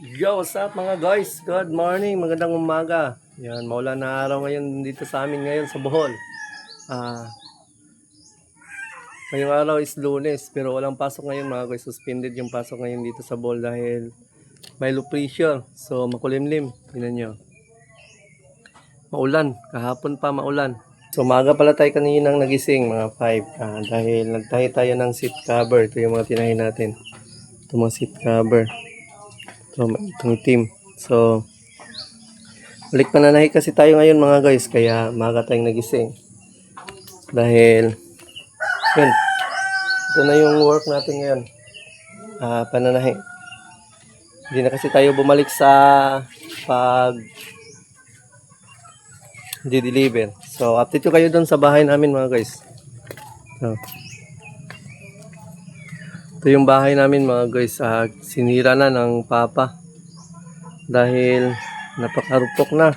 Yo, what's up mga guys? Good morning, magandang umaga. Yan, maulan na araw ngayon dito sa amin ngayon sa Bohol. Ngayong araw is Lunes, pero walang pasok ngayon mga guys. Suspended yung pasok ngayon dito sa Bohol dahil may low pressure. So makulimlim, tingnan nyo. Maulan, kahapon pa maulan. So umaga pala tayo kaninang nagising mga 5 dahil nagtahi tayo ng seat cover. Ito yung mga tinahi natin. Ito mga seat cover. Itong team. So, balik pananahi kasi tayo ngayon mga guys. Kaya maaga tayong nagising. Dahil, yun. Ito na yung work natin ngayon. Pananahi. Hindi na kasi tayo bumalik sa pag di-deliver. So, update ko kayo doon sa bahay namin mga guys. So, ito yung bahay namin mga guys. Sinira na ng papa. Dahil napakarupok na.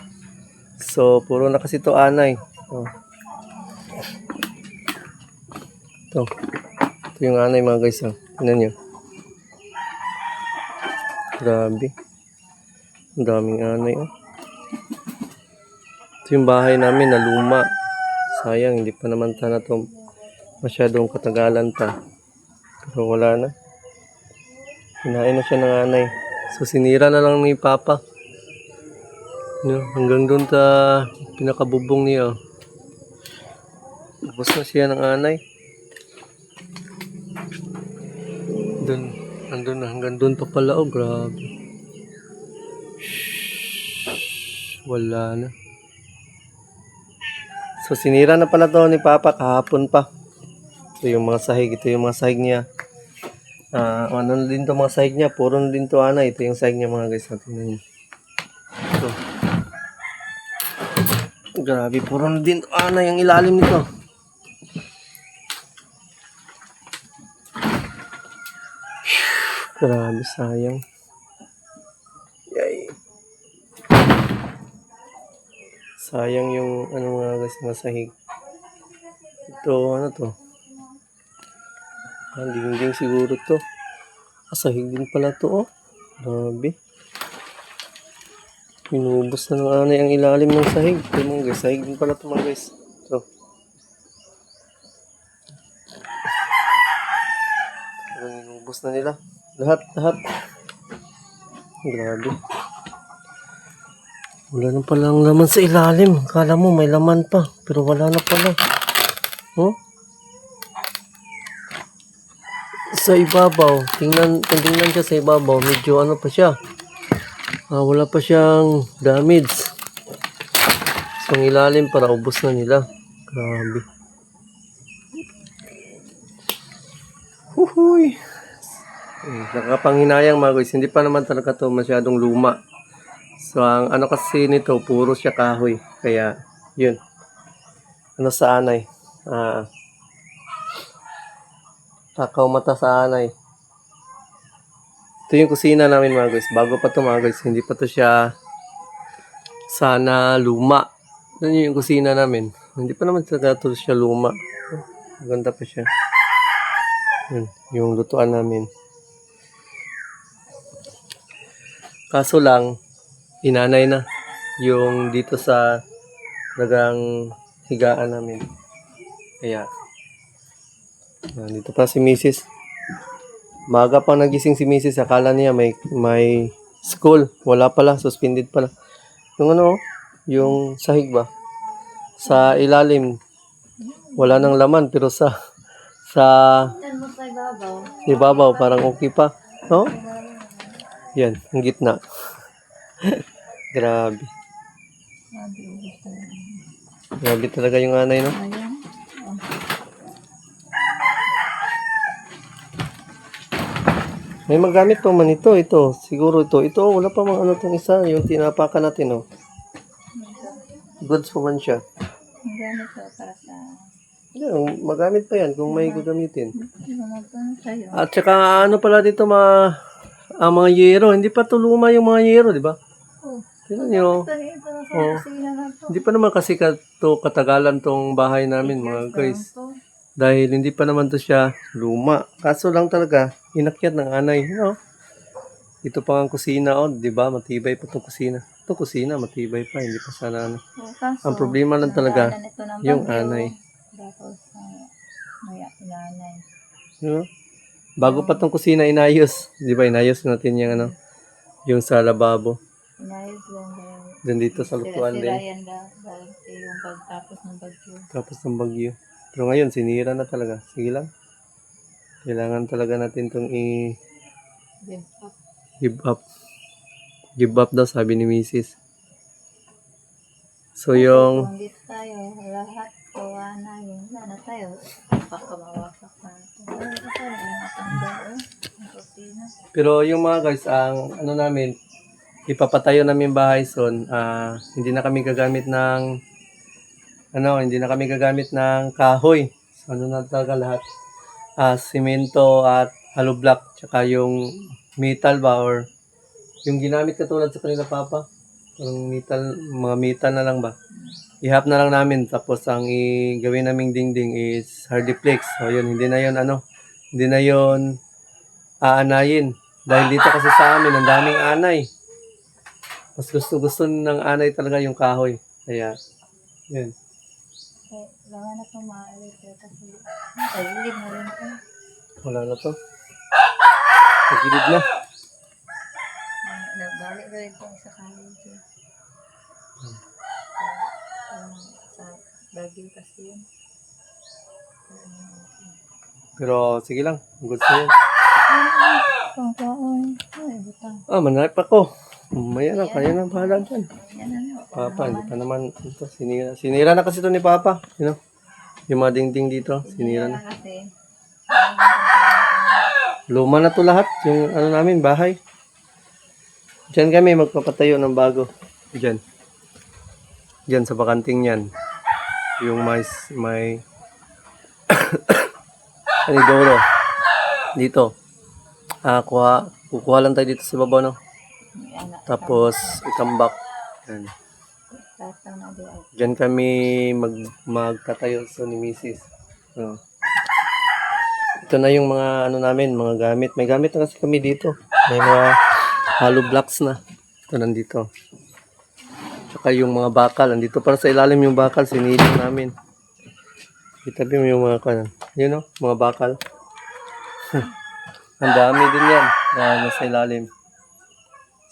So, puro na kasi ito anay. Ito. Ito yung anay mga guys. Tingnan nyo. Grabe. Ang daming anay. Ito yung bahay namin na luma. Sayang, hindi pa naman sana ito masyadong katagalan pa. Pero wala na. Hinain na siya ng anay. So, sinira na lang ni Papa. Hanggang doon sa pinakabubong niya. Tapos na siya ng anay. Andun na. Hanggang doon pa pala. Oh, grabe. Wala na. So, sinira na pala to ni Papa kahapon pa. Ito yung mga sahig. Ito yung mga sahig niya. Ano din to mga sahig niya. Puro din to anay. Ito yung sahig niya mga guys. Tingnan niyo. Ito. Grabe. Puro din to anay ang ilalim nito. Grabe. Sayang. Yay. Sayang yung ano mga guys. Mga sahig. Ito ano to. Dingding siguro to. Sahig din pala to. Grabe. Pinubos na ng anay ang ilalim ng sahig. Ito mga guys. Sahig din pala to mga guys. Ito. Pinubos na nila. Lahat. Grabe. Wala na palang laman sa ilalim. Akala mo may laman pa. Pero wala na pala. Sa ibabaw, tingnan siya sa ibabaw, medyo ano pa siya. Wala pa siyang damage. So, ang ilalim para ubos na nila. Grabe. Huhuy. Nakapanghinayang mga guys, hindi pa naman talaga to masyadong luma. So, ang ano kasi nito, puro siya kahoy. Kaya, yun. Ano sa anay? Takaw mata sa anay. Ito yung kusina namin mga guys. Bago pa to mga guys. Hindi pa to siya sana luma. Ito yung kusina namin. Hindi pa naman to siya luma. Maganda pa siya. Yun, yung lutuan namin. Kaso lang, inanay na yung dito sa dagang higaan namin. Kaya, dito pa si Mrs. Maga pa nagising si Mrs. Akala niya may school. Wala pala. Suspended pala. Yung ano, yung sahig ba? Sa ilalim. Wala nang laman. Pero sa ibabaw parang okay pa. No? Yan. Ang gitna. Grabe. Grabe talaga yung anay, no? May magamit pa man ito. Siguro ito. Ito, wala pa mga ano itong isa. Yung tinapakan natin, Goods pa man siya. Magamit ko para sa... Yeah, magamit pa yan kung may gagamitin. At saka ano pala dito mga yero. Hindi pa to luma yung mga yero, di ba? Tingnan nyo. Hindi pa naman kasi katagalan tong bahay namin mga guys. Dahil hindi pa naman to siya luma. Kaso lang talaga, inakyat ng anay. Ito pa ang kusina, oh, di ba? Matibay pa itong kusina. Ito kusina, matibay pa. Hindi pa sana ano. Kaso, Ang problema lang talaga, nadaanan ito ng yung bagyo. anay. Tapos, maya inanay. No? Bago pa itong kusina inayos. Di ba, inayos natin yung ano, yung sa lababo. Inayos lang dahil Then dito sa lutuan sira-sira din. yan dahil yung pagtapos ng bagyo. Tapos ng bagyo. Pero ngayon, sinira na talaga. Sige lang. Kailangan talaga natin itong Then, up. give up. Give up daw, sabi ni Mrs. So, yung... Kung dito tayo, lahat gawa na yun. Sana tayo, pakamawasak na ito. Ay, ito, natanggal, ang kusina. Pero yung mga guys, ang ano namin, ipapatayo namin bahay soon. Hindi na kami gagamit ng hindi na kami gagamit ng kahoy. So, ano na talaga lahat? Simento at hollow block, tsaka yung metal ba or yung ginamit katulad sa kanila papa. Yung metal, mga metal na lang ba? Ihap na lang namin tapos ang gawin naming dingding is hardiplex. So yun, hindi na yun aanayin. Dahil dito kasi sa amin, ang daming anay. Mas gusto ng anay talaga yung kahoy. Kaya, yun. Eh, kailangan na itong maalit. Kasi, tagilid na rin ito. Wala na to. Pagilid na. Nagbalik rin ito sa college. Sa Baguio kasi yun. Pero sige lang, good sa yun. Pangkaon. Ay, butang. Manarap ako. Maya na, kaya na bahala dyan. Yan na. Papa, hindi pa naman ito, sinira. Sinira na kasi ito ni Papa. You know? Yung mga dingding dito, sinira na. Kasi, Luma na to lahat, yung ano namin, bahay. Diyan kami magpapatayo ng bago. Diyan. Diyan sa bakanting yan. Yung may anidoro. Dito. Kukuha lang tayo dito sa babaw, no? Tapos, itambak. Yan. tatang na di ay. Diyan kami magtatayo so ni Mrs. Oh. Ito na yung mga ano namin, mga gamit. May gamit na kasi kami dito. May mga hollow blocks na. Ito nandito. Tsaka yung mga bakal. Nandito para sa ilalim yung bakal. Sinilip namin. Itabi mo yung mga kanan. Yun o, mga bakal. Ang dami din yan na nasa ilalim.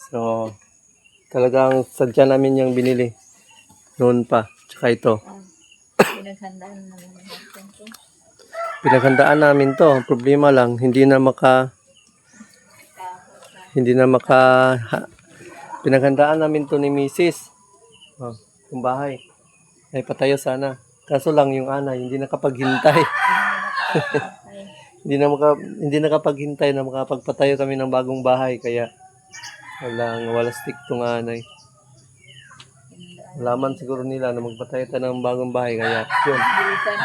So, talagang sadya namin yung binili. Noon pa. Tsaka ito. Pinaghandaan na naman natin ito. Pinaghandaan namin to. Ang problema lang, hindi na pinaghandaan namin to ni Mrs. Oh, yung bahay. Ay patayo sana. Kaso lang yung ana, hindi nakapaghintay. hindi nakapaghintay na makapagpatayo kami ng bagong bahay. Kaya wala stick tong anay. Alaman siguro nila na magpatayo tayo ng bagong bahay. Kaya yun,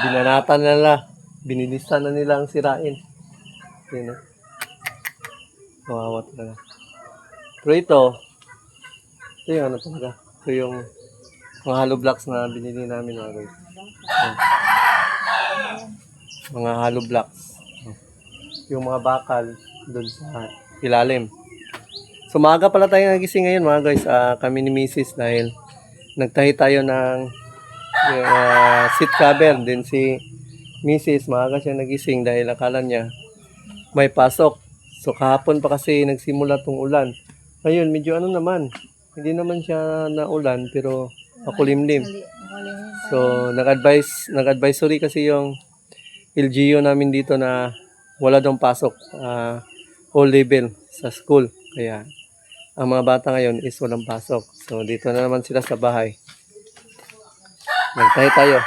binanatan na nila. Binilisan na nila ang sirain. Yun na. Kawawa talaga. Pero ito yung ano talaga. Ito yung mga hollow blocks na binili namin mga guys. Ayan. Mga hollow blocks. Yung mga bakal doon sa ilalim. So maaga pala tayo nagising ngayon mga guys. Kami ni Mrs. dahil nagtahi tayo ng seat cover. Then si Mrs. maaga siya nagising dahil akala niya may pasok. So kahapon pa kasi nagsimula tong ulan. Ngayon medyo ano naman. Hindi naman siya naulan pero makulimlim. So nag-advisory kasi yung LGU namin dito na wala daw pasok. All level sa school. Kaya ang mga bata ngayon is walang pasok. So dito na naman sila sa bahay. Nagtahi tayo.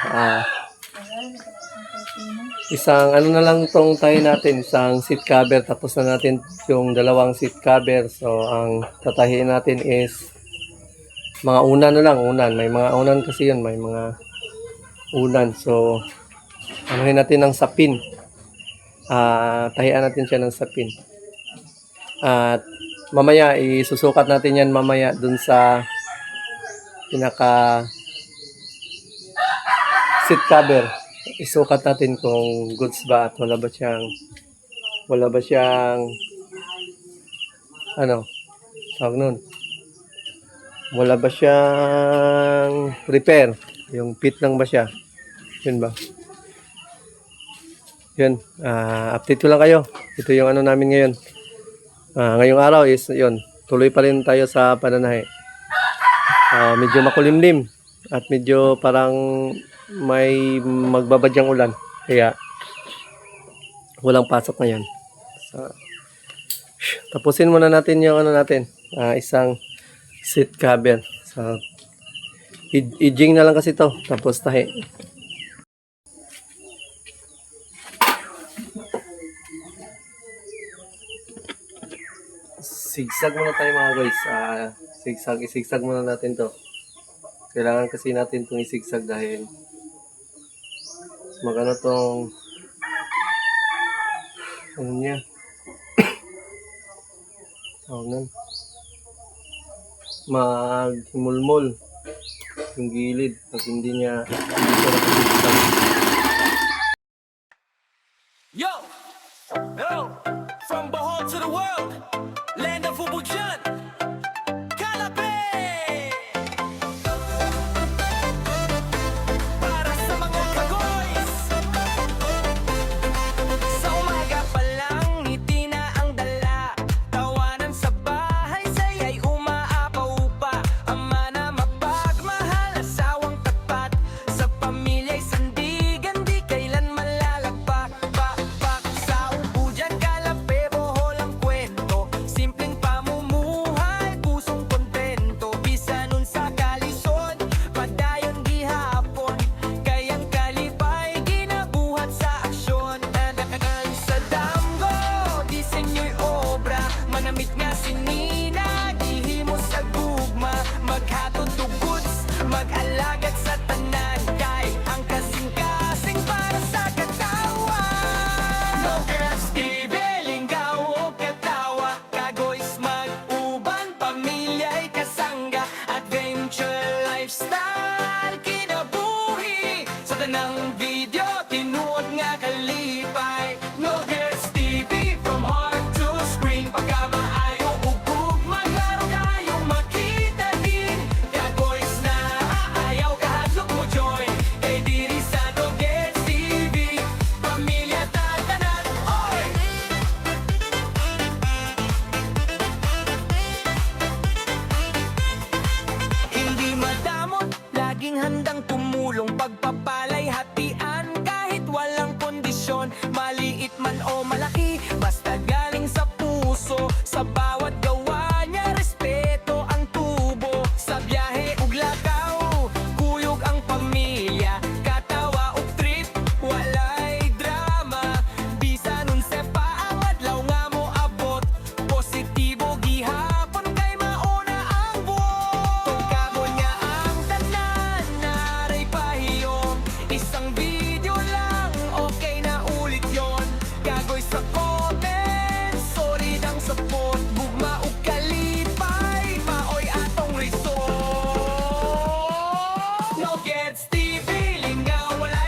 Isang ano na lang tong tayo natin, isang seat cover, tapos na natin yung dalawang seat cover. So ang tatahiin natin is mga unan na lang, unan. May mga unan kasi yun, may mga unan. So anuhin natin ng sapin. Tahian natin siya ng sapin. At mamaya isusukat natin yan mamaya dun sa pinaka seat cover. Isukat natin kung goods ba at wala ba siyang ano, tawag nun. Wala ba siyang repair? Yung pit lang ba siya? Yun ba? Yun, update ko lang kayo. Ito yung ano namin ngayon. Ngayong araw is, yun, tuloy pa rin tayo sa pananahe. Medyo makulimlim at medyo parang may magbabadyang ulan. Kaya, walang pasok ngayon. So, tapusin muna natin yung ano natin, isang seat cover. So, i-jing na lang kasi to tapos tahi. Sigsag muna tayo mga guys. Isigsag muna natin to. Kailangan kasi natin itong isigsag dahil magano tong ano niya. Maghimulmol yung gilid pag hindi niya nakasigsag. Yo! Hello! From Bohol to the world, land of Ubujan, Calape! Para sa mga kagoys, sa umaga pa lang, ngiti na ang dala. Tawanan sa bahay, saya'y umaapaw pa. Ama na mapagmahal, asawang tapat. Sa pamilya'y sandigan, di kailan malalagpak. Sa Ubujan, Calape, Bohol ang kwento. Simpleng pamumuhay, pusong kontento. Bisa nun sa kalisod, padayon gihapon. Kayang kalipay, ginabuhat sa aksyon. Sa damgo, disenyo'y obra. Manamit nga sinina, gihimo sa gugma. Maghatod to goods, mag-alagad sa tanan. Kay ang kasing-kasing para sa katawan. No girls, ibelingaw o katawa. Kagoys mag-uban, pamilya'y kasangga. Adventure lifestyle, kinabuhi. Sa tanang video, tinuod nga kalipay. No girls, TV, from heart to screen. Pagka maayo, ugug, maglaro tayo, makita din. Kagoys na aayaw, kahadlok mo join. Kay diri sa No Gets TV, pamilya tatanan, oy! Hindi madamot, laging handang tumulong. Pagpapalay, hatian, kahit walang kondisyon. Maliit man o malaki, basta galing sa puso. Sa bawat gawa niya, respeto ang tubo. Sa biyahe ug lakaw, kuyog ang pamilya. Katawa ug trip, walay drama. Bisa nun sepa ang adlaw nga mo abot. Positibo gihapon kay mauna ang buot. Tungkabon nga ang tanan, naray pahiyom. Isang video lang, okay na ulit yon. Kagoy sa comment, solid ang support. Gugma ug kalipay, maoy atong resort. No Gets TV, lingaw wala.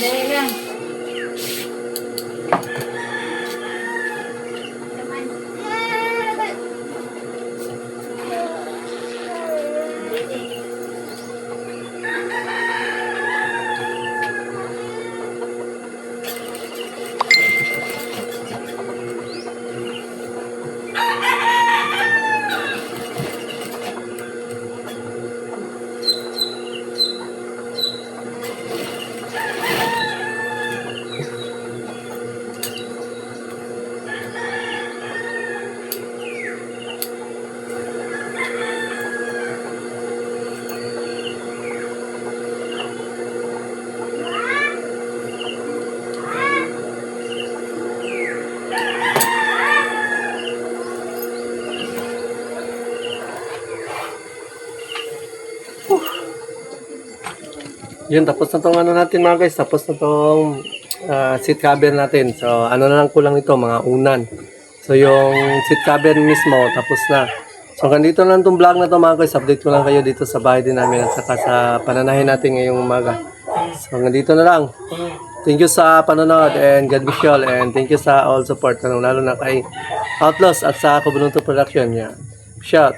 Dali lang. Yun, tapos na tong ano natin mga guys. Tapos na tong seat cover natin. So, ano na lang kulang nito, mga unan. So, yung seat cover mismo, tapos na. So, So, ganito lang itong vlog na to mga guys. Update ko lang kayo dito sa bahay din namin at saka sa pananahin natin ngayong umaga. So, ganito na lang. Thank you sa panonood and God bless you all. And thank you sa all support, lalo na kay Outlaws at sa Kubununto Production. Yeah. Shout.